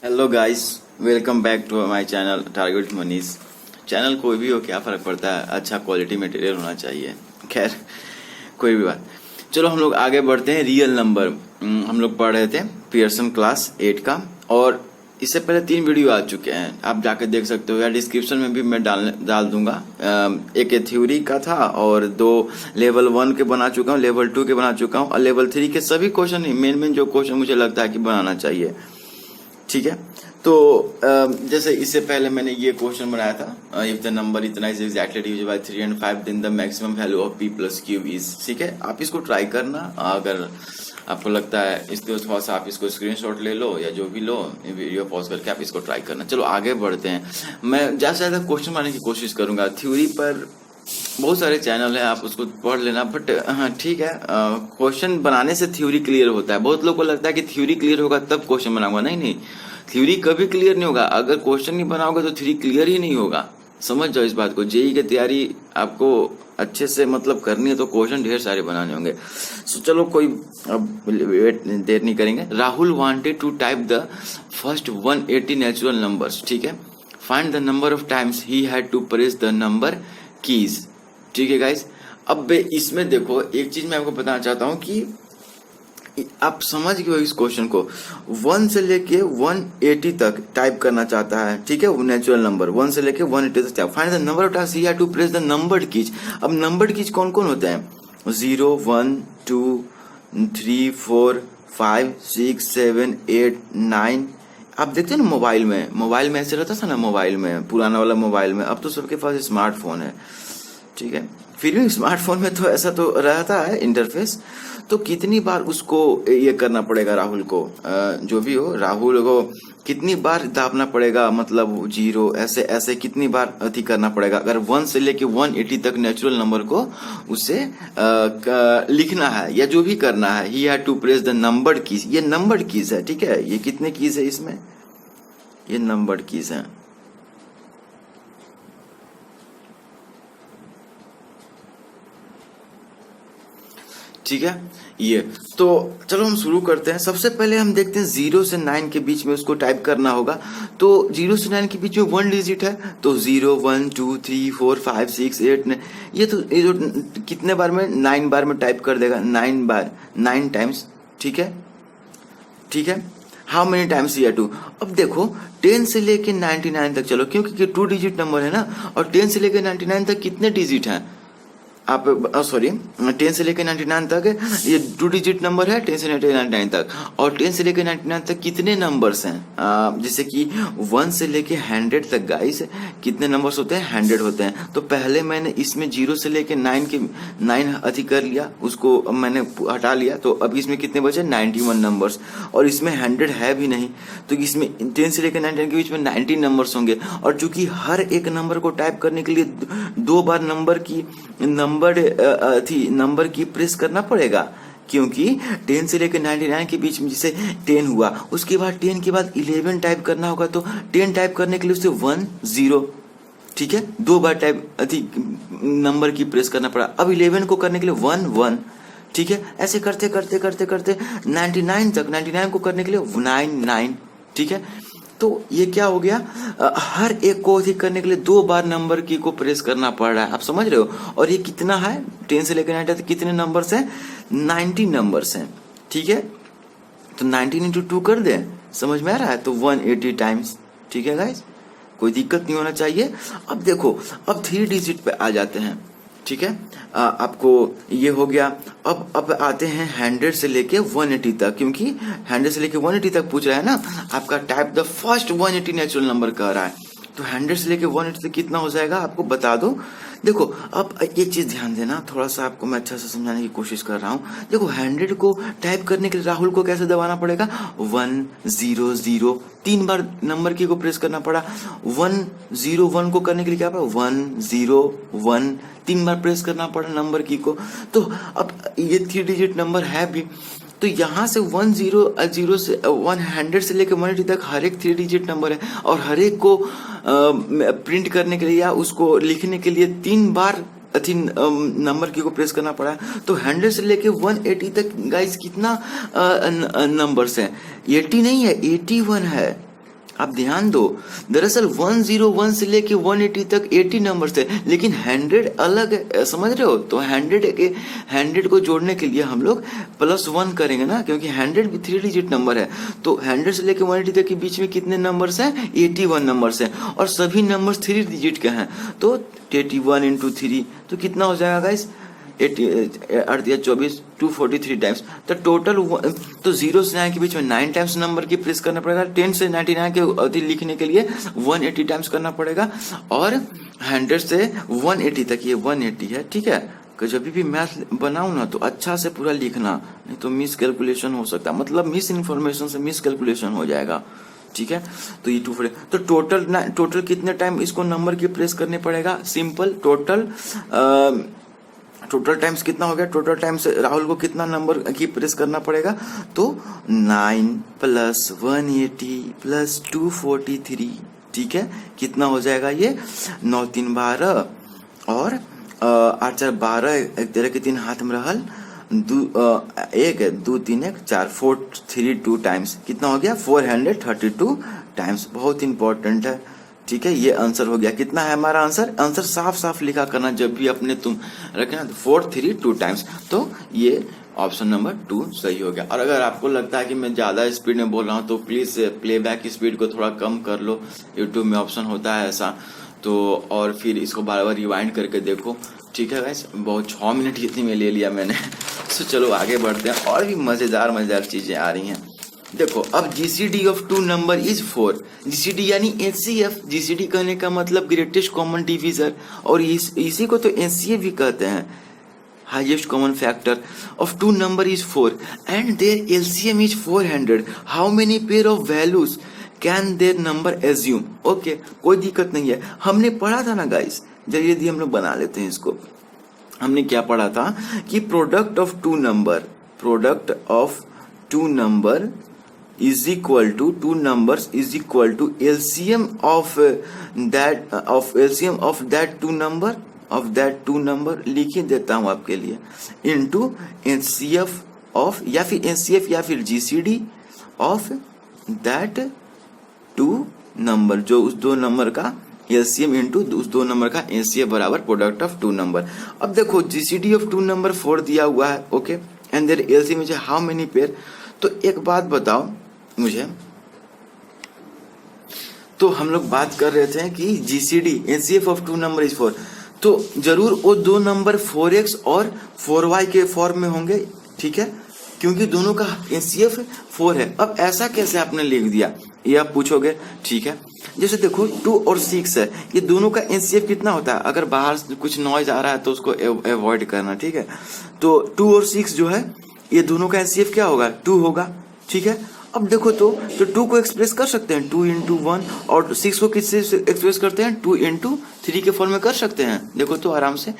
Hello guys, welcome back to my channel target Manish. Channel कोई भी हो, क्या फर्क पड़ता है, अच्छा क्वालिटी मटेरियल होना चाहिए। खैर कोई भी बात, चलो हम लोग आगे बढ़ते हैं। रियल नंबर हम लोग पढ़ रहे थे पियर्सन क्लास 8 का, और इससे पहले 3 वीडियो आ चुके हैं, आप जाकर देख सकते हो या डिस्क्रिप्शन में भी मैं डाल दूंगा। एक थ्योरी का था और 2 लेवल 1 के बना चुका हूँ, लेवल 2 के बना चुका हूँ, और लेवल 3 के सभी क्वेश्चन, मेन जो क्वेश्चन मुझे लगता है कि बनाना चाहिए। ठीक है, तो जैसे इससे पहले मैंने ये क्वेश्चन बनाया था, इफ द नंबर इतना is exactly divisible by 3 and 5 then the maximum value of p plus cube is. ठीक है, आप इसको ट्राई करना, अगर आपको लगता है इसके थोड़ा सा आप इसको स्क्रीनशॉट ले लो या जो भी लो, वीडियो पॉज करके आप इसको ट्राई करना। चलो आगे बढ़ते हैं। मैं ज्यादा से ज्यादा क्वेश्चन बनाने की कोशिश करूंगा। थ्योरी पर बहुत सारे चैनल है, आप उसको पढ़ लेना, बट हाँ ठीक है, क्वेश्चन बनाने से थ्योरी क्लियर होता है। बहुत लोगों को लगता है कि थ्योरी क्लियर होगा तब क्वेश्चन बनाऊंगा। नहीं, थ्योरी कभी क्लियर नहीं होगा। अगर क्वेश्चन नहीं बनाओगे तो थ्योरी क्लियर ही नहीं होगा। समझ जाओ इस बात को। जेई की तैयारी आपको अच्छे से मतलब करनी है तो क्वेश्चन ढेर सारे बनाने होंगे। सो चलो कोई अब देर नहीं करेंगे। Rahul wanted to type the first 180 natural numbers. ठीक है, find the number of times he had to press the number keys. ठीक है गाइस, अब इसमें देखो एक चीज मैं आपको बताना चाहता हूं कि आप समझ गए हो इस क्वेश्चन को। 1 से लेके 180 तक टाइप करना चाहता है। ठीक है, नेचुरल नंबर 1 से लेके 180 तक। Find the number of times he had to press the numbered keys. अब नंबर्ड कीज कौन कौन होते हैं? 0 1 2 3 4 5 6 7 8 9। आप देखते हैं ना मोबाइल में ऐसे रहता था ना, मोबाइल में, पुराना वाला मोबाइल में। अब तो सबके पास स्मार्टफोन है। ठीक है, फिर भी स्मार्टफोन में तो ऐसा तो रहता है इंटरफेस। तो कितनी बार उसको ये करना पड़ेगा राहुल को, जो भी हो, राहुल को कितनी बार दाबना पड़ेगा, मतलब 0 ऐसे ऐसे कितनी बार अति करना पड़ेगा। अगर 1 से लेके 180 तक नेचुरल नंबर को उसे लिखना है या जो भी करना है। He had to press the numbered keys. ये नंबर्ड कीज है। ठीक है, ये कितने कीज है इसमें? ये नंबर्ड कीज है। ठीक है, ये तो चलो हम शुरू करते हैं। सबसे पहले हम देखते हैं 0 से 9 के बीच में उसको टाइप करना होगा। तो 0 से 9 के बीच में 1 डिजिट है, तो 0 1 2 3 4 5 6 8 9। ये जो कितने बार में? 9 बार में टाइप कर देगा। 9 बार, 9 टाइम्स। ठीक है, ठीक है। हाउ मेनी टाइम्स ये 2? अब देखो 10 से लेके 99 तक चलो, क्योंकि 2 डिजिट नंबर है ना, और 10 से लेके 99 तक कितने डिजिट हैं? आप सॉरी 10 से लेकर 99 तक ये 2 डिजिट नंबर है, 10 से लेकर 99 तक। और 10 से लेकर 99 तक कितने नंबर्स हैं? जैसे कि 1 से लेकर 100 तक गाइस कितने नंबर्स होते हैं? 100 होते हैं। तो पहले मैंने इसमें 0 से लेकर 9 अति कर लिया, उसको मैंने हटा लिया। तो अभी इसमें कितने बचे? 91 नंबर्स। और इसमें 100 है भी नहीं, तो इसमें 10 से लेकर 99 के बीच में 90 नंबर्स होंगे। और चूंकि हर एक नंबर को टाइप करने के लिए 2 बार नंबर की प्रेस करना पड़ेगा, क्योंकि 10 से लेकर 99 के बीच में जैसे 10 हुआ, उसके बाद 10 के बाद 11 टाइप करना होगा। तो 10 टाइप करने के लिए उसे 1 0। ठीक है, 2 बार टाइप नंबर की प्रेस करना पड़ा। अब 11 को करने के लिए 1 1। ठीक है, ऐसे करते करते करते करते 99 तक, 99 को करने के लिए 9 9। ठीक है, तो ये क्या हो गया? हर एक को अधिक करने के लिए 2 बार नंबर की को प्रेस करना पड़ रहा है। आप समझ रहे हो? और ये कितना है? 10 से लेकर 90 तक कितने नंबर्स हैं? 90 नंबर्स हैं। ठीक है, तो 19 इंटू 2 कर दे, समझ में आ रहा है? तो 180 टाइम्स। ठीक है गाइस, कोई दिक्कत नहीं होना चाहिए। अब देखो, अब 3 डिजिट पे आ जाते हैं। ठीक है, आपको ये हो गया। अब आते हैं 100 से लेके 180 तक, क्योंकि 100 से लेके 180 तक पूछ रहा है ना। आपका type the first 180 natural number कह रहा है, तो 100 से लेके 180 तक कितना हो जाएगा आपको बता दो। देखो, अब एक चीज ध्यान देना, थोड़ा सा आपको मैं अच्छा से समझाने की कोशिश कर रहा हूँ। देखो 100 को टाइप करने के लिए राहुल को कैसे दबाना पड़ेगा? 1 0 0, 3 बार नंबर की को प्रेस करना पड़ा। 1 0 1 को करने के लिए क्या पड़ा? 1 0 1, 3 बार प्रेस करना पड़ा नंबर की को। तो अब ये 3 डिजिट नंबर है भी, तो यहाँ से 100 से 100 से लेकर 180 तक हर एक 3 डिजिट नंबर है, और हर एक को प्रिंट करने के लिए या उसको लिखने के लिए 3 बार नंबर की को प्रेस करना पड़ा। तो 100 से लेके 180 तक गाइस कितना नंबर्स हैं? 80 नहीं है, 81 है। आप ध्यान दो, दरअसल 101 से लेके 180 तक 80 नंबर्स थे, लेकिन 100 अलग है, समझ रहे हो। तो 100 को जोड़ने के लिए हम लोग +1 करेंगे ना, क्योंकि 100 भी 3 डिजिट नंबर है। तो 100 से लेके 180 तक के बीच में कितने नंबर्स हैं? 81 नंबर्स हैं, और सभी नंबर्स 3 डिजिट के हैं। तो 81 इंटू 3 तो कितना हो जाएगा गाइस? 24 243 टाइम्स। तो टोटल तो 0 से 9 के बीच में 9 टाइम्स नंबर की प्रेस करना पड़ेगा। 10 से 99 के अवधि लिखने के लिए 180 टाइम्स करना पड़ेगा, और 100 से 180 तक ये 180 है, ठीक है। कि जब भी मैथ बनाऊं ना तो अच्छा से पूरा लिखना, नहीं तो मिस कैलकुलेशन हो सकता है, मतलब मिस इन्फॉर्मेशन से मिस कैलकुलेशन हो जाएगा, ठीक है। तो ये 2 तो टोटल कितने टाइम इसको नंबर की प्रेस करने पड़ेगा? सिंपल, टोटल टाइम्स कितना हो गया? टोटल टाइम्स राहुल को कितना नंबर की प्रेस करना पड़ेगा? तो 9 + 180 + 243, ठीक है। कितना हो जाएगा ये? 9 3 12 और 8 4 12, 1 13 के 3 हाथ में रहल, 1 2 3 1 4 432 टाइम्स। कितना हो गया? 432 टाइम्स। बहुत इंपॉर्टेंट है, ठीक है। ये आंसर हो गया। कितना है हमारा आंसर? आंसर साफ साफ लिखा करना जब भी अपने तुम रखे ना, 432 टाइम्स। तो ये ऑप्शन नंबर 2 सही हो गया। और अगर आपको लगता है कि मैं ज्यादा स्पीड में बोल रहा हूँ तो प्लीज प्लेबैक स्पीड को थोड़ा कम कर लो, यूट्यूब में ऑप्शन होता है ऐसा। तो और फिर इसको बार बार रिवाइंड करके देखो, ठीक है गाइस। बहुत 6 मिनट इतनी में ले लिया मैंने। तो चलो आगे बढ़ते हैं, और भी मजेदार चीजें आ रही हैं। देखो, अब GCD of 2 number is 4। GCD यानी एचसीएफ। जीसीडी कहने का मतलब ग्रेटेस्ट कॉमन डिविजर, और इसी को तो एचसीएफ भी कहते हैं, highest common factor of 2 number is 4 and their LCM is 400। How many pair of values can their number assume? Okay, कोई दिक्कत नहीं है। हमने पढ़ा था ना गाइस, जल्दी हम लोग बना लेते हैं इसको। हमने क्या पढ़ा था कि product of two number is equal to two numbers is equal to LCM of that two number लिखी देता हूं आपके लिए, into NCF of या फिर NCF या फिर GCD of that two number, जो उस 2 नंबर का LCM इंटू उस 2 नंबर का NCF बराबर प्रोडक्ट ऑफ 2 नंबर। अब देखो GCD ऑफ 2 नंबर 4 दिया हुआ है, okay, and their LCM is how many pair. तो एक बात बताओ मुझे, तो हम लोग बात कर रहे थे कि GCD NCF of 2 number is 4, तो जरूर वो 2 नंबर 4x और 4y के फॉर्म में होंगे, ठीक है, क्योंकि दोनों का NCF 4 है। अब ऐसा कैसे आपने लिख दिया, ये आप पूछोगे, ठीक है। जैसे देखो 2 और 6 है, ये दोनों का NCF कितना होता है? अगर बाहर से कुछ नॉइज आ रहा है तो उसको अवॉइड करना, ठीक है। तो 2 और 6 जो है, ये दोनों का NCF क्या होगा? 2 होगा, ठीक है। अब देखो तो 2 को एक्सप्रेस कर सकते हैं 2 इंटू 1, और 6 को किससे एक्सप्रेस करते हैं? 2 इंटू 3 के फॉर्म में कर सकते हैं। देखो तो आराम से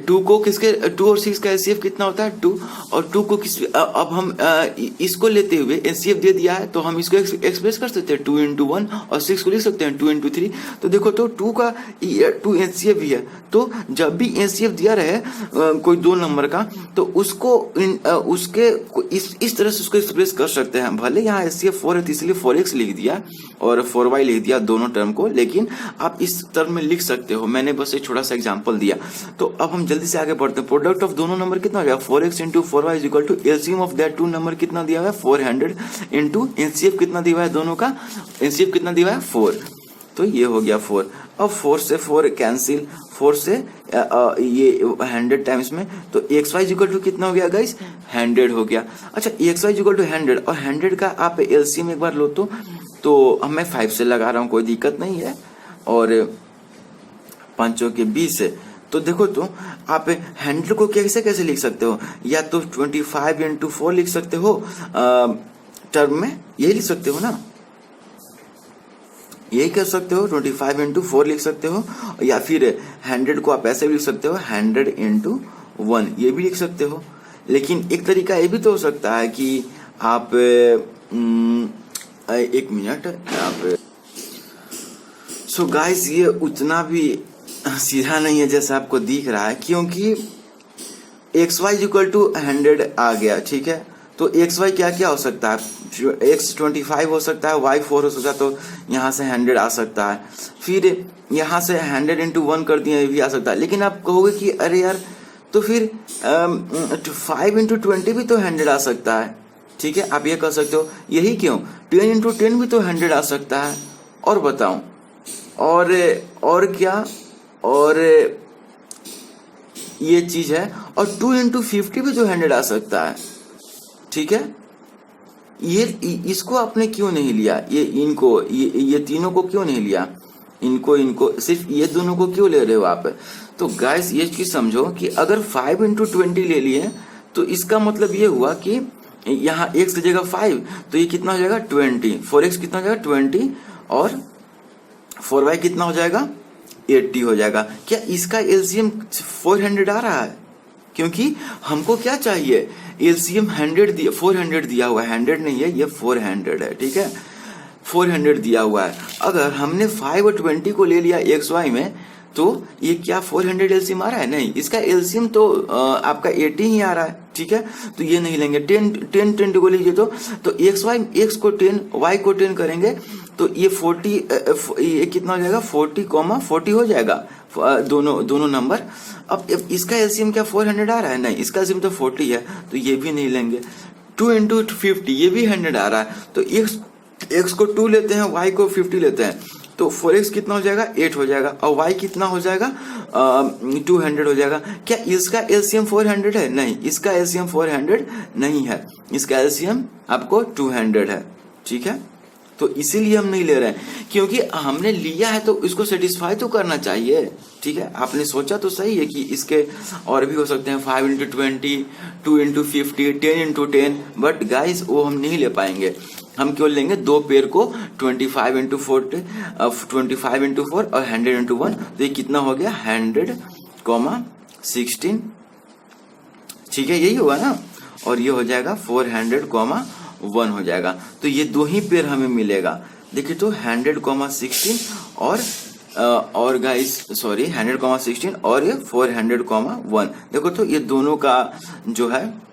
2 को किसके 2 और 6 का एनसीएफ कितना होता है? 2, और 2 को किस अब हम इसको लेते हुए एनसीएफ दे दिया है तो हम इसको एक्सप्रेस कर सकते हैं 2 इंटू 1, और 6 को लिख सकते हैं 2 इंटू 3। तो देखो तो 2 का 2 एनसीएफ भी है, तो जब भी एनसीएफ दिया रहे कोई 2 नंबर का, तो उसको उसके इस तरह से उसको एक्सप्रेस कर सकते हैं। भले यहाँ एनसीएफ 4 है तो इसलिए 4x लिख दिया और 4y लिख दिया दोनों टर्म को, लेकिन आप इस टर्म में लिख सकते हो। मैंने बस एक छोटा सा एग्जांपल दिया। तो अब हम जल्दी से आगे बढ़ते हैं। प्रोडक्ट ऑफ दोनों नंबर कितना हो गया? 4x into 4y is equal to LCM of that 2 number कितना दिया हुआ है? 400 इंटू एनसीएफ कितना दिया हुआ है दोनों का? एनसीएफ कितना दिया हुआ है? 4। तो ये हो गया 4। अब 4 से 4 कैंसिल, 4 से ये 100 टाइम्स में, तो xy इज इक्वल टू कितना हो गया गाइस? 100 हो गया। अच्छा, xy इज इक्वल टू 100 और 100 का आप एलसीएम एक बार लो तो अब मैं 5 से लगा रहा हूँ, कोई दिक्कत नहीं है, और 5 के 20 है। तो देखो तो आप 100 को कैसे कैसे लिख सकते हो? या तो 25 इंटू 4 लिख सकते हो टर्म में, यही लिख सकते हो ना, यही कर सकते हो। 25 इंटू 4 लिख सकते हो, या फिर 100 को आप ऐसे भी लिख सकते हो 100 इंटू 1, ये भी लिख सकते हो। लेकिन एक तरीका ये भी तो हो सकता है कि आप एक मिनट आप सो गाइस, ये उतना भी सीधा नहीं है जैसा आपको दिख रहा है, क्योंकि xy इक्वल टू 100 आ गया, ठीक है। तो एक्स वाई क्या क्या हो सकता है, एक्स 25 हो सकता है, वाई 4 हो सकता है, तो यहाँ से 100 आ सकता है। फिर यहाँ से 100 इंटू 1 कर दिए, ये भी आ सकता है। लेकिन आप कहोगे कि अरे यार तो फिर 5 इंटू 20 भी तो 100 आ सकता है। ठीक है, आप ये कह सकते हो, यही क्यों, 10 इंटू 10 भी तो 100 आ सकता है। और बताऊं, और क्या, और ये चीज है, और 2 इंटू 50 भी तो 100 आ सकता है। ठीक है, ये इसको आपने क्यों नहीं लिया, ये इनको ये तीनों को क्यों नहीं लिया, इनको सिर्फ ये दोनों को क्यों ले रहे हो आप। तो गाइस ये चीज समझो कि अगर 5 इंटू 20 ले लिए तो इसका मतलब ये हुआ कि यहाँ x की जगह 5, तो ये कितना हो जाएगा 20, 4x कितना हो जाएगा 20, और 4y कितना हो जाएगा 80 हो जाएगा। क्या इसका एलसीएम 400 आ रहा है, क्योंकि हमको क्या चाहिए, एलसीएम 400 दिया हुआ है, 100 नहीं है, ये 400 है। ठीक है, 400 दिया हुआ है। अगर हमने 5 और 20 को ले लिया एक्स वाई में, तो ये क्या 400 एलसीएम आ रहा है, नहीं, इसका एलसीएम तो आपका 80 ही आ रहा है। ठीक है, तो ये नहीं लेंगे। 10 को लीजिए तो एक्स को 10 वाई को 10 करेंगे तो ये 40, ये कितना हो जाएगा 40 हो जाएगा, दोनों नंबर। अब इसका एलसीएम क्या 400 आ रहा है, नहीं, इसका एलसीएम तो 40 है, तो ये भी नहीं लेंगे। 2 इंटू 50 ये भी 100 आ रहा है, तो एक्स को 2 लेते हैं, वाई को 50 लेते हैं, तो 4x कितना हो जाएगा 8 हो जाएगा, और y कितना हो जाएगा 200 हो जाएगा। क्या इसका एलसीएम 400 है, नहीं, इसका एलसीएम 400 नहीं है, इसका एलसीएम आपको 200 है। ठीक है, तो इसीलिए हम नहीं ले रहे हैं, क्योंकि हमने लिया है तो इसको सेटिस्फाई तो करना चाहिए। ठीक है, आपने सोचा तो सही है कि इसके और भी हो सकते हैं, 5 into 20, 2 into 50, 10 into 10, but guys वो हम नहीं ले पाएंगे। हम क्यों लेंगे, दो पेयर को 25 इंटू 4 और 100 इंटू 1, तो ये कितना हो गया 100,16। ठीक है, यही होगा ना, और ये हो जाएगा 400,1 हो जाएगा। तो ये दो ही पेयर हमें मिलेगा। देखिए तो 100,16 और गाइस सॉरी 100,16 और ये 400,1। देखो तो ये दोनों का जो है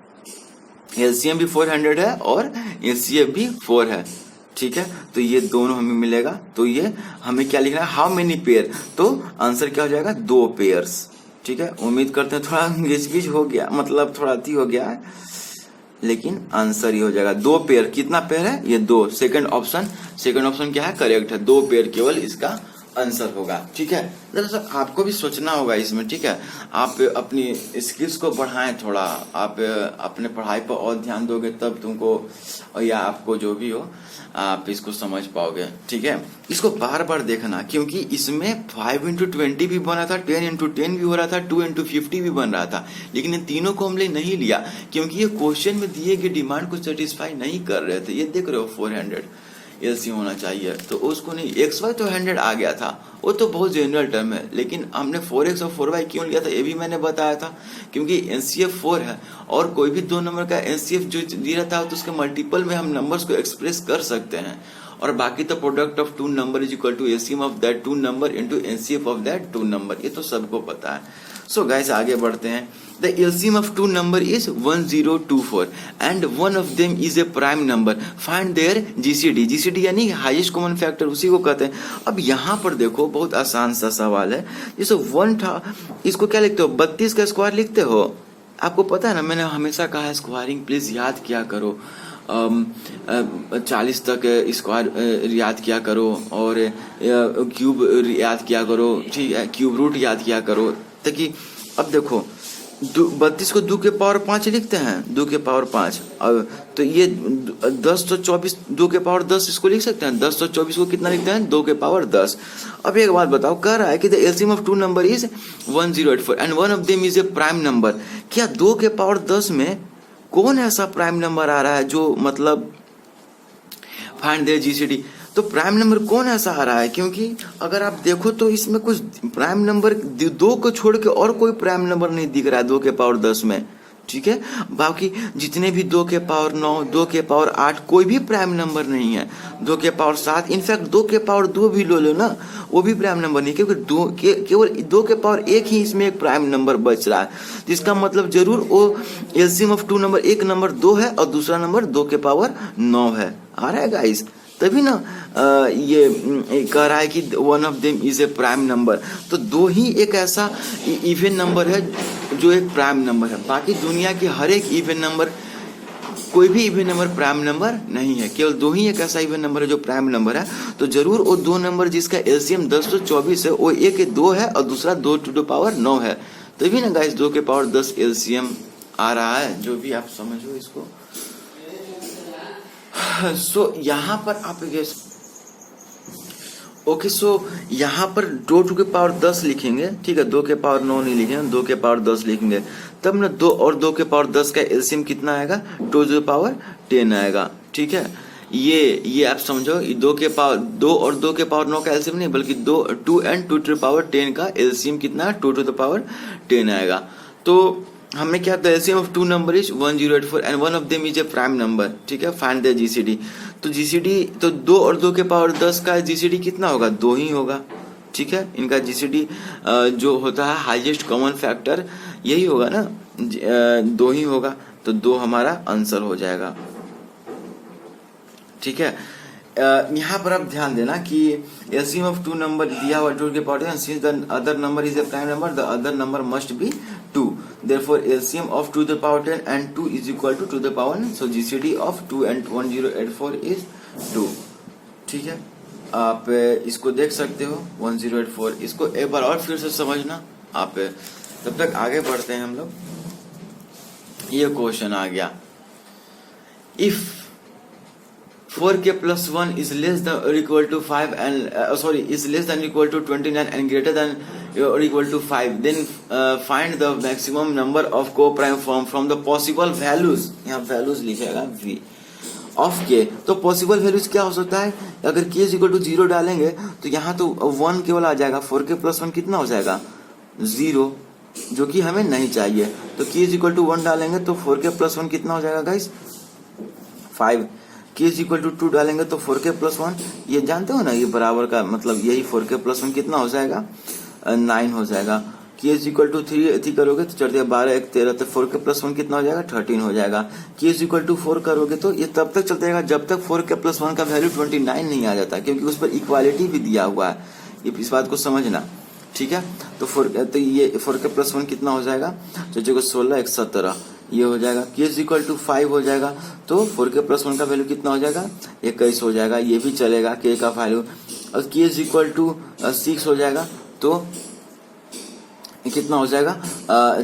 एलसीएम भी 400 है और एचसीएफ भी 4 है। ठीक है, तो ये दोनों हमें मिलेगा। तो ये हमें क्या लिखना है, हाउ मेनी पेयर, तो आंसर क्या हो जाएगा 2 पेयर्स। ठीक है, उम्मीद करते हैं थोड़ा गिचगिच हो गया, मतलब थोड़ा अति हो गया है, लेकिन आंसर ये हो जाएगा 2 पेयर। कितना पेयर है, ये 2। सेकंड ऑप्शन क्या है, करेक्ट है, 2 पेयर केवल इसका आंसर होगा। ठीक है, दरअसल आपको भी सोचना होगा इसमें। ठीक है, आप अपनी स्किल्स को बढ़ाएं थोड़ा, आप अपने पढ़ाई पर और ध्यान दोगे तब तुमको या आपको जो भी हो आप इसको समझ पाओगे। ठीक है, इसको बार बार देखना, क्योंकि इसमें 5 इंटू 20 भी बन रहा था, 10 इंटू 10 भी हो रहा था, 2 इंटू 50 भी बन रहा था, लेकिन इन तीनों को हमने नहीं लिया क्योंकि ये क्वेश्चन में दिए गए डिमांड को सेटिस्फाई नहीं कर रहे थे। ये देख रहे हो 400 एलसी होना चाहिए, तो उसको नहीं। एक्स वाई तो 100 आ गया था, वो तो बहुत जनरल टर्म है, लेकिन हमने 4x और 4y क्यों लिया था ये भी मैंने बताया था, क्योंकि एनसीएफ 4 है और कोई भी 2 नंबर का एनसीएफ जो दिया था तो उसके मल्टीपल में हम नंबर्स को एक्सप्रेस कर सकते हैं, और बाकी तो product of 2 number is equal to LCM of that 2 number into HCF of that 2 number, ये तो सबको पता है। सो गाइस आगे बढ़ते हैं। The LCM of 2 number is 1024 and one of them is a prime number. Find their GCD. GCD यानी highest common factor, उसी को कहते हैं। अब यहाँ पर देखो बहुत आसान सा सवाल है। जैसे 1 था, इसको क्या लिखते हो, 32 का स्क्वायर लिखते हो। आपको पता है ना, मैंने हमेशा कहा है स्क्वायरिंग प्लीज याद किया करो, 40 तक स्क्वायर याद किया करो, और क्यूब याद किया करो, ठीक है, क्यूब रूट याद किया करो, ताकि अब देखो 32 को 2 के पावर 5 लिखते हैं, 2 के पावर 5, अब तो ये 1024 2 के पावर 10 इसको लिख सकते हैं, 1024 को कितना लिखते हैं 2 के पावर 10। अब एक बात बताओ, कह रहा है कि the LCM of 2 number is 1084 and one of them is a prime number. क्या 2 के पावर 10 में कौन ऐसा प्राइम नंबर आ रहा है जो मतलब फाइंड देयर जीसीडी, तो प्राइम नंबर कौन ऐसा आ रहा है, क्योंकि अगर आप देखो तो इसमें कुछ प्राइम नंबर 2 को छोड़ के और कोई प्राइम नंबर नहीं दिख रहा है 2 के पावर 10 में। ठीक है। बाकी जितने भी 2 के पावर 9, 2 के पावर 8 कोई भी प्राइम नंबर नहीं है। 2 के पावर 7, इनफैक्ट 2 के पावर 2 भी लो ना, वो भी प्राइम नंबर नहीं, क्योंकि केवल 2 के पावर 1 ही इसमें एक प्राइम नंबर बच रहा है। जिसका मतलब जरूर वो एलसीएम ऑफ 2 नंबर, एक नंबर 2 है और दूसरा नंबर 2 के पावर 9 है। आ रहा है गाइस? तभी ना ये कह रहा है कि one of them is a prime number. तो 2 ही एक ऐसा इवन नंबर है जो एक प्राइम नंबर है। बाकी दुनिया के हर एक इवन नंबर, कोई भी इवन नंबर प्राइम नंबर नहीं है। केवल 2 ही एक ऐसा इवन नंबर है जो प्राइम नंबर है। तो जरूर वो 2 नंबर जिसका एलसीएम 10 तो 24 है, वो एक 2 है और दूसरा 2 टू द पावर 9 है। तभी ना गाइस 2 के पावर 10 एलसीएम आ रहा है, जो भी आप समझो इसको। सो यहाँ पर आप ओके, सो यहाँ पर 2 टू के पावर 10 लिखेंगे, ठीक है। 2 के पावर 9 नहीं लिखेंगे, 2 के पावर 10 लिखेंगे, तब ना 2 और 2 के पावर 10 का एलसीएम कितना आएगा? 2 टू द पावर 10 आएगा, ठीक है। ये आप समझो, 2 के पावर 2 और 2 के पावर 9 का एलसीएम नहीं, बल्कि 2 एंड 2 टू द पावर 10 का एलसीएम कितना है? 2 टू द पावर 10 आएगा। तो हमें क्या था? LCM of 2 number is 1084 and one of them is a prime number, ठीक है। Find the GCD. तो जीसीडी तो 2 और 2 के पावर 10 का जीसीडी कितना होगा? 2 ही होगा, ठीक है। इनका जीसीडी जो होता है हाईएस्ट कॉमन फैक्टर यही होगा ना, 2 ही होगा। तो 2 हमारा आंसर हो जाएगा, ठीक है। यहाँ पर आप ध्यान देना कि एलसीएम ऑफ 2 नंबर दिया हुआ 2 के power 10, since the other number is a prime number, the other number must be 2. Therefore, LCM of 2 to the power 10 and 2 is equal to 2 to the power 9. So GCD of 2 and 1084 is 2. ठीक है, आप इसको देख सकते हो 1084। इसको एक बार और फिर से समझना आप। तब तक आगे बढ़ते हैं हम लोग। ये क्वेश्चन आ गया, if 4k plus 1 is less than or equal to 5 and is less than or equal to 29 and greater than or equal to 5, then find the maximum number of co-prime from the possible values। यहाँ values लिखेगा v of k। तो possible values क्या हो सकता है? अगर k is equal to 0 डालेंगे तो यहाँ तो 1 केवल आ जाएगा। 4k plus 1 कितना हो जाएगा? 0, जो कि हमें नहीं चाहिए। तो k is equal to 1 डालेंगे तो 4k plus 1 कितना हो जाएगा guys? 5। k is equal to 2 डालेंगे तो 4k प्लस 1, ये जानते हो ना, ये बराबर का मतलब यही 4k प्लस 1 कितना हो जाएगा? 9 हो जाएगा। k इज इक्वल टू 3 करोगे तो 4 12 1 13, तो 4k प्लस 1 कितना हो जाएगा? 13 हो जाएगा। k इज इक्वल टू 4 करोगे तो ये तब तक चलता रहेगा जब तक 4k प्लस 1 का वैल्यू 29 नहीं आ जाता, क्योंकि उस पर इक्वालिटी भी दिया हुआ है। ये इस बात को समझना, ठीक है। तो ये 4k प्लस 1 कितना हो जाएगा? सोचोगे 16 1 17, ये हो जाएगा। k इज इक्वल टू 5 हो जाएगा तो 4k प्लस 1 का वैल्यू कितना हो जाएगा? 21 हो जाएगा। ये भी चलेगा k का वैल्यू। और k इज इक्वल टू 6 हो जाएगा तो कितना हो जाएगा?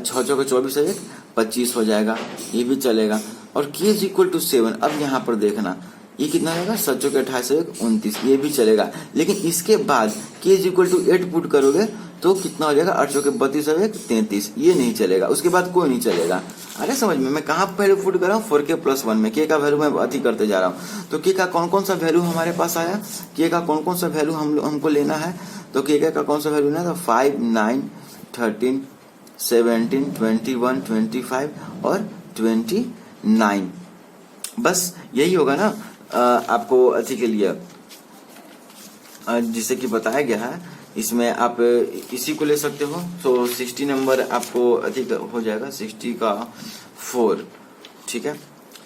6 चौके 24 1 25 हो जाएगा, ये भी चलेगा। और k इज इक्वल टू 7, अब यहाँ पर देखना ये कितना हो जाएगा? 7 चौके 28 1 29, ये भी चलेगा। लेकिन इसके बाद k is equal to 8 put करोगे तो कितना हो जाएगा? 8 चौके 32 1 33, ये नहीं चलेगा। उसके बाद कोई नहीं चलेगा। अरे समझ में, मैं कहाँ वैल्यू पुट कर रहा हूँ? 4k प्लस 1 में k का वैल्यू मैं अति करते जा रहा हूँ। तो k का कौन कौन सा वैल्यू हमारे पास आया? k का कौन कौन सा वैल्यू हमको लेना है? तो k का कौन सा वैल्यू लेना है? 5 9 13 17 21 25 और 29। बस यही होगा ना आपको अति के लिए, जिसे कि बताया गया है। इसमें आप इसी को ले सकते हो। तो 60 नंबर आपको अधिक हो जाएगा, 60 का 4, ठीक है।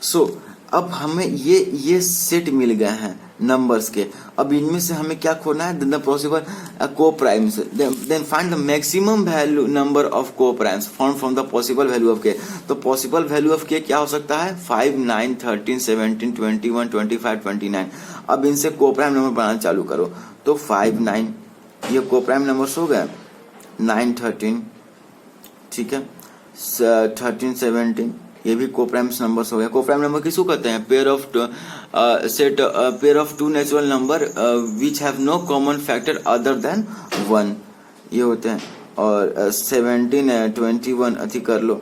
सो अब हमें ये सेट मिल गए हैं नंबर्स के। अब इनमें से हमें क्या खोजना है? The possible coprimes, then find the maximum value number of coprimes from the possible value of K. तो पॉसिबल वैल्यू ऑफ के क्या हो सकता है? 5 9 13 17 21 25 29। अब इनसे को प्राइम नंबर बनाना चालू करो। तो 5 9 ये को प्राइम नंबर्स हो गए, 9 13, ठीक है, 13 17 ये भी को प्राइम नंबर्स हो गए। को प्राइम नंबर किसको कहते हैं? Pair of two natural number which have no common factor other than 1, ये होते हैं। और 17 21 अति कर लो,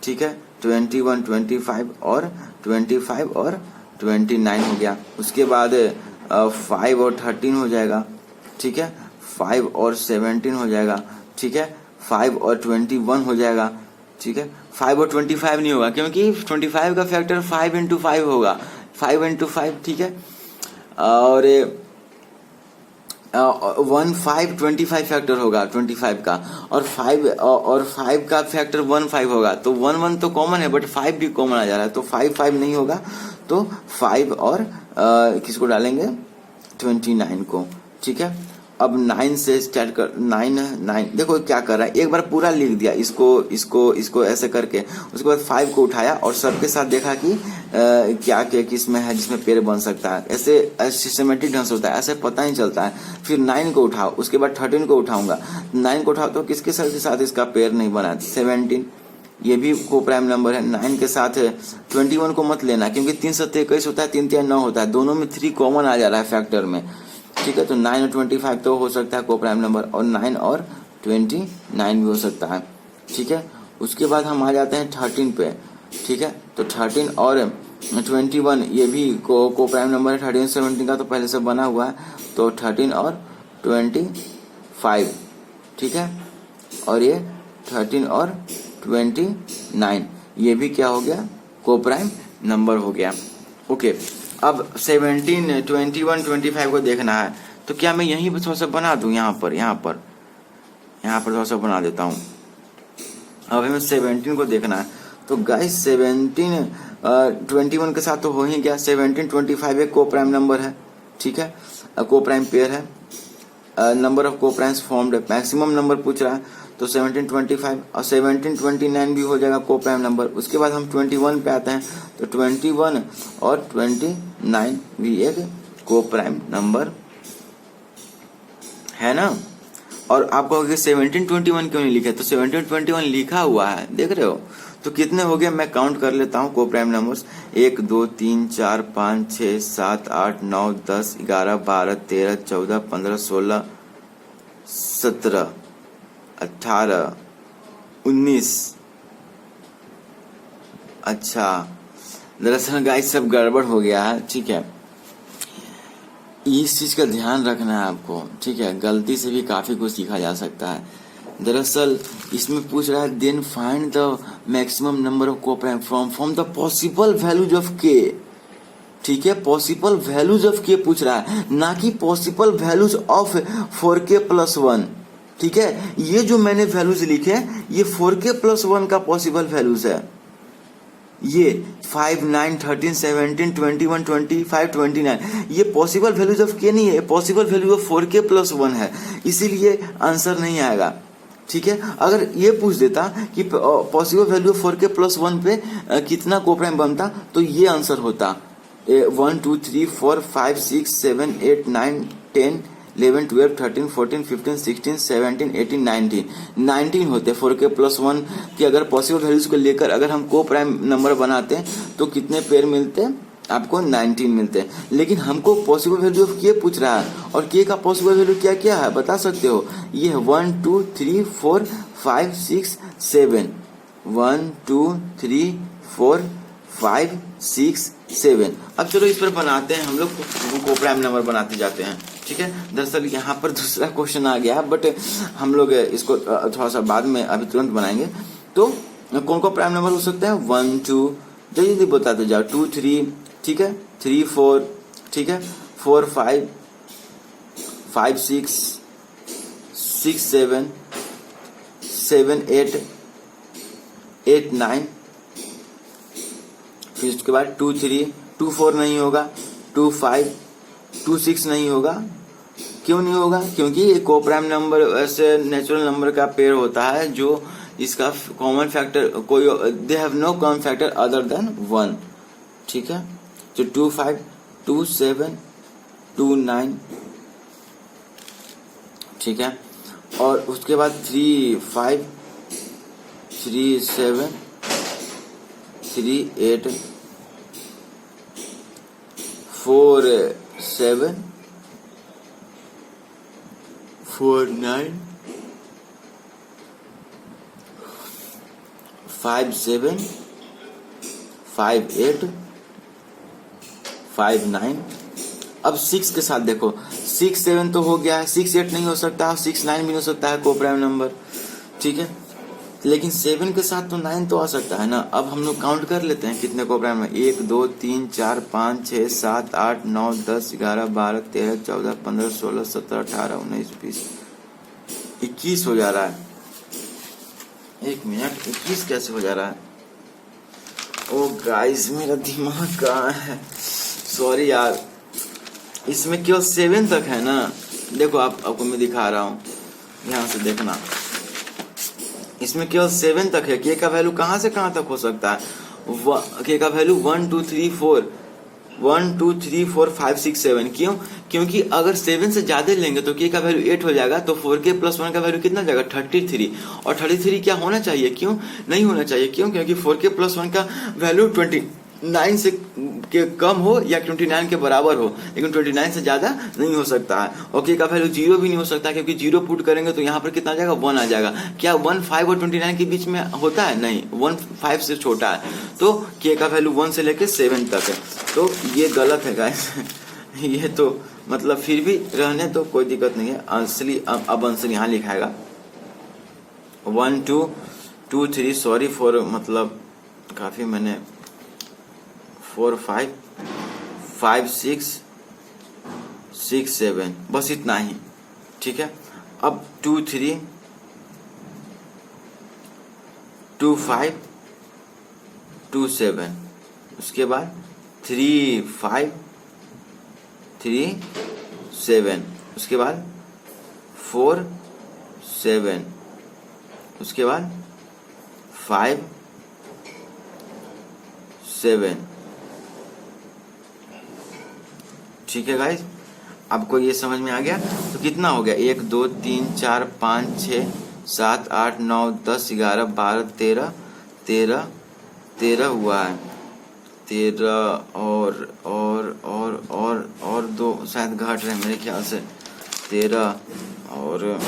ठीक है, 21 25 और 25 और 29 हो गया। उसके बाद 5 और 13 हो जाएगा, ठीक है, 5 और 17 हो जाएगा, ठीक है, 5 और 21 हो जाएगा, ठीक है, 5 और 25 नहीं होगा, क्योंकि 25 का फैक्टर 5 इंटू 5 होगा, 5 इंटू 5, ठीक है। और 5 फैक्टर होगा 25 का, और 5 का फैक्टर 15 होगा, तो 1 तो कॉमन है बट 5 भी कॉमन आ जा रहा है, तो 5 नहीं होगा, तो 5 और किसको डालेंगे, 29 को, ठीक है। अब 9 से स्टार्ट कर, 9 देखो क्या कर रहा है, एक बार पूरा लिख दिया इसको ऐसे करके, उसके बाद 5 को उठाया और सबके साथ देखा कि क्या क्या किस में है जिसमें पेड़ बन सकता है, ऐसे सिस्टमेटिक ढंग से होता है, ऐसे पता नहीं चलता है। फिर 9 को उठाओ, उसके बाद 13 को उठाऊंगा, 9 को उठाओ तो किसके साथ इसका पेड़ नहीं बना, 17, ये भी को प्राइम नंबर है। 9 के साथ 21 को मत लेना, क्योंकि 3 7 21 होता है, 3 3 9 होता है, दोनों में 3 कॉमन आ जा रहा है फैक्टर में, ठीक है। तो 9 और 25 तो हो सकता है को प्राइम नंबर, और 9 और 29 भी हो सकता है, ठीक है। उसके बाद हम आ जाते हैं 13 पे, ठीक है। तो 13 और 21 ये भी को प्राइम नंबर है, 13 17 का तो पहले से बना हुआ है, तो 13 और 25, ठीक है। और ये 13 और 29 ये भी क्या हो गया, को प्राइम नंबर हो गया, ओके। अब 17 21 25 को देखना है, तो क्या मैं यहीं पर थोड़ा सा बना दूं, यहाँ पर थोड़ा सा बना देता हूँ। अब हमें 17 को देखना है, तो गाइस 17 21 के साथ तो हो ही गया, 17 25 एक को प्राइम नंबर है, ठीक है, को प्राइम पेयर है, नंबर ऑफ को प्राइम्स फॉर्म्ड, मैक्सिमम नंबर पूछ रहा है, तो 17 25 और 17 29 भी हो जाएगा को प्राइम नंबर। उसके बाद हम 21 पे आते हैं, तो 21 और 29 भी एक को प्राइम नंबर है ना। और आप कहोगे 17 21 क्यों नहीं लिखे, तो 17 21 लिखा हुआ है, देख रहे हो। तो कितने हो गए, मैं काउंट कर लेता हूँ को प्राइम नंबर्स, 1 2 3 4 5 6 7 8 9 10 11 12 13 14 15 16 17 18 19। अच्छा, दरअसल गाइस सब गड़बड़ हो गया है, ठीक है, इस चीज का ध्यान रखना है आपको, ठीक है। गलती से भी काफी कुछ सीखा जा सकता है। दरअसल इसमें पूछ रहा है then find the maximum number of coprime from the possible values of k, ठीक है, पॉसिबल वैल्यूज ऑफ के पूछ रहा है, ना कि पॉसिबल वैल्यूज ऑफ 4k + 1, ठीक है। ये जो मैंने वैल्यूज लिखे ये 4k + 1 का पॉसिबल वैल्यूज है, ये 5 9 13 17 21 25 29 ये पॉसिबल वैल्यूज ऑफ के नहीं है, पॉसिबल वैल्यू ऑफ 4k + 1 है, इसीलिए आंसर नहीं आएगा, ठीक है। अगर ये पूछ देता कि पॉसिबल वैल्यू ऑफ 4k + 1 पे कितना कोप्राइम बनता, तो ये आंसर होता 1 2 3 4 5 6 7 8 9 10 11 12 13 14 15 16 17 18 19 होते 4k + 1 की अगर पॉसिबल वैल्यूज को लेकर अगर हम को प्राइम नंबर बनाते तो कितने पेयर मिलते, आपको 19 मिलते हैं। लेकिन हमको पॉसिबल वैल्यू ऑफ के पूछ रहा है, और के का पॉसिबल वैल्यू क्या क्या है बता सकते हो, ये है 1 2 3 4 5 6 7 1 2 3 4 5 6 7। अब चलो इस पर बनाते हैं हम लोग को प्राइम नंबर बनाते जाते हैं, ठीक है। दरअसल यहाँ पर दूसरा क्वेश्चन आ गया, बट हम लोग इसको थोड़ा सा बाद में अभी तुरंत बनाएंगे। तो कौन कौन प्राइम नंबर हो सकते हैं, 1 2 जल्दी बताते जाओ, 2 3, ठीक है, 3 4, ठीक है, 4 5 5 6 6 7 7 8 8 9, फिर उसके बाद 2 3 2 4 नहीं होगा, 2 5 2 6 नहीं होगा। क्यों नहीं होगा, क्योंकि ये को प्राइम नंबर ऐसे नेचुरल नंबर का पेयर होता है जो इसका कॉमन फैक्टर कोई, they have no common factor other than 1, ठीक है। तो 2 5 2 7 2 9, ठीक है। और उसके बाद 3 5 3 7 3 8 4 7 4 9 5 7 5 8 5 9। अब 6 के साथ देखो, 6 7 तो हो गया है, 6 8 नहीं हो सकता, 6 9 भी नहीं हो सकता है को प्राइम नंबर, ठीक है। लेकिन 7 के साथ तो 9 तो आ सकता है ना। अब हम लोग काउंट कर लेते हैं कितने कोऑपरेंड में, 1 2 3 4 5 6 7 8 9 10 11 12 13 14 15 16 17 18 19 20 21 हो जा रहा है। एक मिनट, 21 कैसे हो जा रहा है? ओ गाइस मेरा दिमाग कहाँ है, सॉरी यार। इसमें केवल 7 तक है ना। देखो आपको मैं दिखा रहा हूँ, ध्यान से देखना। इसमें केवल 7 तक है। के का वैल्यू कहाँ से कहाँ तक हो सकता है? के का वैल्यू 1 2 3 4 1 2 3 4 5 6 7। क्यों? क्योंकि अगर 7 से ज्यादा लेंगे तो के का वैल्यू 8 हो जाएगा, तो 4k प्लस 1 का वैल्यू कितना जाएगा? 33। और 33 क्या होना चाहिए? क्यों नहीं होना चाहिए? क्यों? क्योंकि 4k प्लस 1 का वैल्यू 29 से के कम हो या 29 के बराबर हो, लेकिन 29 से ज्यादा नहीं हो सकता है। और के का वैल्यू 0 भी नहीं हो सकता, क्योंकि 0 पुट करेंगे तो यहाँ पर कितना आ जाएगा? 1 आ जाएगा। क्या 1 5 और 29 के बीच में होता है? नहीं, 1 5 से छोटा है। तो के का वैल्यू 1 से लेके 7 तक है, तो ये गलत है गाइस। ये तो मतलब फिर भी रहने तो कोई दिक्कत नहीं है। असली अब आंसर यहाँ लिखाएगा 1 2 2 3 सॉरी फॉर मतलब काफी मैंने 4 5 5 6 6 7 बस इतना ही, ठीक है। अब 2 3 2 5 2 7, उसके बाद 3 5 3 7, उसके बाद 4 7, उसके बाद 5 7। ठीक है गाइस, आपको ये समझ में आ गया? तो कितना हो गया? 1 2 3 4 5 6 7 8 9 10 11 12 13 13 13 हुआ है। 13 और दो शायद घट रहे मेरे ख्याल से। 13 और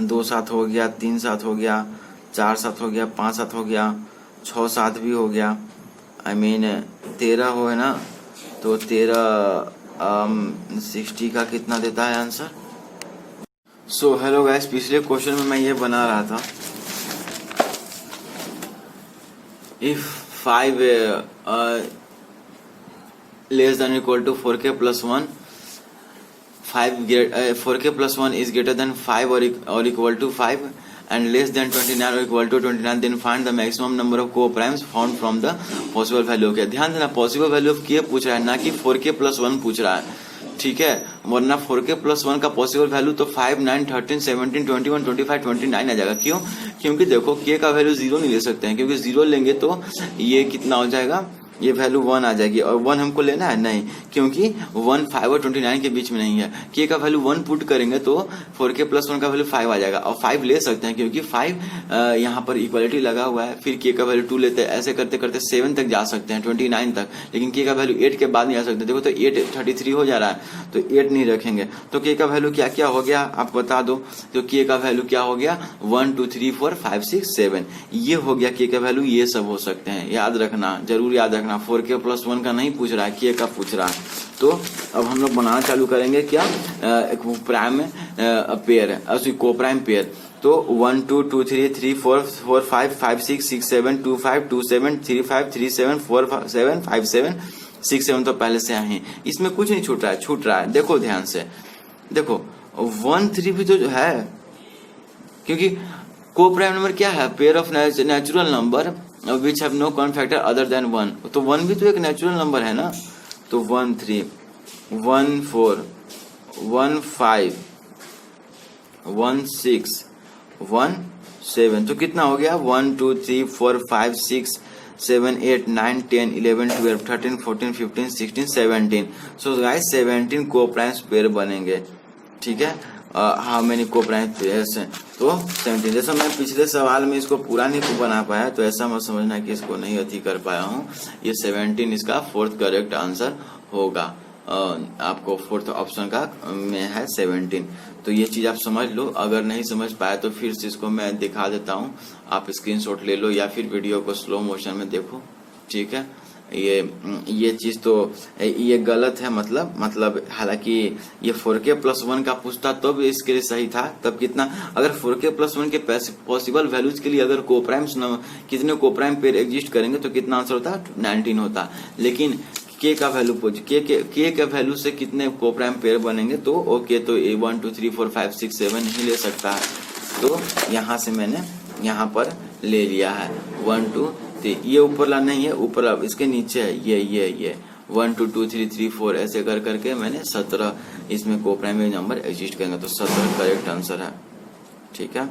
2 7 हो गया, 3 7 हो गया, 4 7 हो गया, 5 7 हो गया, 6 7 भी हो गया। I mean 13 हो है ना, तो 13 60 का कितना देता है आंसर? सो हेलो गाइस, पिछले क्वेश्चन में मैं ये बना रहा था, if 5 less than equal to 4k plus 1 4k plus 1 is greater than 5 or equal to 5 and less than 29 or equal to 29, then find the maximum number of co-primes found from the possible value। okay, ध्यान देना, possible value of k पूछ रहा है, ना कि 4k plus 1 पूछ रहा है, ठीक है। वरना 4k प्लस 1 का पॉसिबल वैल्यू तो 5 9 13 17 21 25 29 आ जाएगा। क्यों? क्योंकि देखो k का वैल्यू 0 नहीं ले सकते हैं, क्योंकि 0 लेंगे तो ये कितना हो जाएगा? ये वैल्यू 1 आ जाएगी, और 1 हमको लेना है नहीं, क्योंकि 1 5 और 29 के बीच में नहीं है। k का वैल्यू 1 पुट करेंगे तो 4k प्लस 1 का वैल्यू 5 आ जाएगा, और 5 ले सकते हैं क्योंकि 5 यहाँ पर इक्वलिटी लगा हुआ है। फिर k का वैल्यू 2 लेते हैं, ऐसे करते करते 7 तक जा सकते हैं, 29 तक, लेकिन k का वैल्यू 8 के बाद नहीं आ सकते। देखो तो 8 33 हो जा रहा है, तो 8 नहीं रखेंगे। तो k का वैल्यू क्या क्या हो गया आप बता दो। तो k का वैल्यू क्या हो गया? 1 2 3 4 5 6 7, ये हो गया k का वैल्यू। ये सब हो सकते हैं, याद रखना, जरूर याद रखना। 4k प्लस 1 का नहीं पूछ रहा है, k का पूछ रहा है। तो अब हम लोग बनाना चालू करेंगे क्या? एक प्राइम पेयर है, को प्राइम पेयर। तो 1 2 2 3 3 4 4 5 5 6 6 7 2 5 2 7 3 5 3 7 4 7 5 7 6 7 तो पहले से हैं। इसमें कुछ नहीं छूट रहा है। देखो ध्यान से, देखो 1 3 भी तो जो है, क्योंकि को प्राइम नंबर क्या है? Pair of natural number which have no common factor other than 1। तो 1 भी तो एक नेचुरल नंबर है ना। तो 1 3 1 4 1 5 1 6 1 7, तो कितना हो गया? 1 2 3 4 5 6 7 8 9 10 11 12 13 14 15 16 17। सो गाइस 17 को प्राइम्स पेयर बनेंगे, ठीक है। हाउ मेनी को प्राइम पेयर्स हैं? तो 17। जैसा मैं पिछले सवाल में इसको पूरा नहीं बना पाया, तो ऐसा मत समझना कि इसको नहीं अति कर पाया हूँ। ये 17 इसका 4th करेक्ट आंसर होगा। आपको 4th ऑप्शन का में है 17। तो ये चीज आप समझ लो। अगर नहीं समझ पाया तो फिर से इसको मैं दिखा देता हूँ, आप स्क्रीनशॉट ले लो या फिर वीडियो को स्लो मोशन में देखो, ठीक है। ये चीज तो ये गलत है, मतलब हालांकि ये 4k+1 का पूछता तो भी इसके लिए सही था। तब कितना, अगर 4k+1 के पॉसिबल वैल्यूज के लिए अगर कोप्राइम्स कितने कोप्राइम पेयर एग्जिस्ट करेंगे तो कितना आंसर होता, 19 होता। लेकिन के का वैल्यू के का वैल्यू से कितने कोप्राइम पेयर बनेंगे, तो ओके, तो 1 2 3 4 5 6 7 नहीं ले सकता है, तो यहाँ से मैंने यहाँ पर ले लिया है 1 2 3। ये ऊपर ला नहीं है, ऊपर इसके नीचे है ये 1 2 2 3 3 4 ऐसे कर करके मैंने 17 इसमें कोप्राइम नंबर एग्जिस्ट करेंगे, तो 17 करेक्ट आंसर है। ठीक है।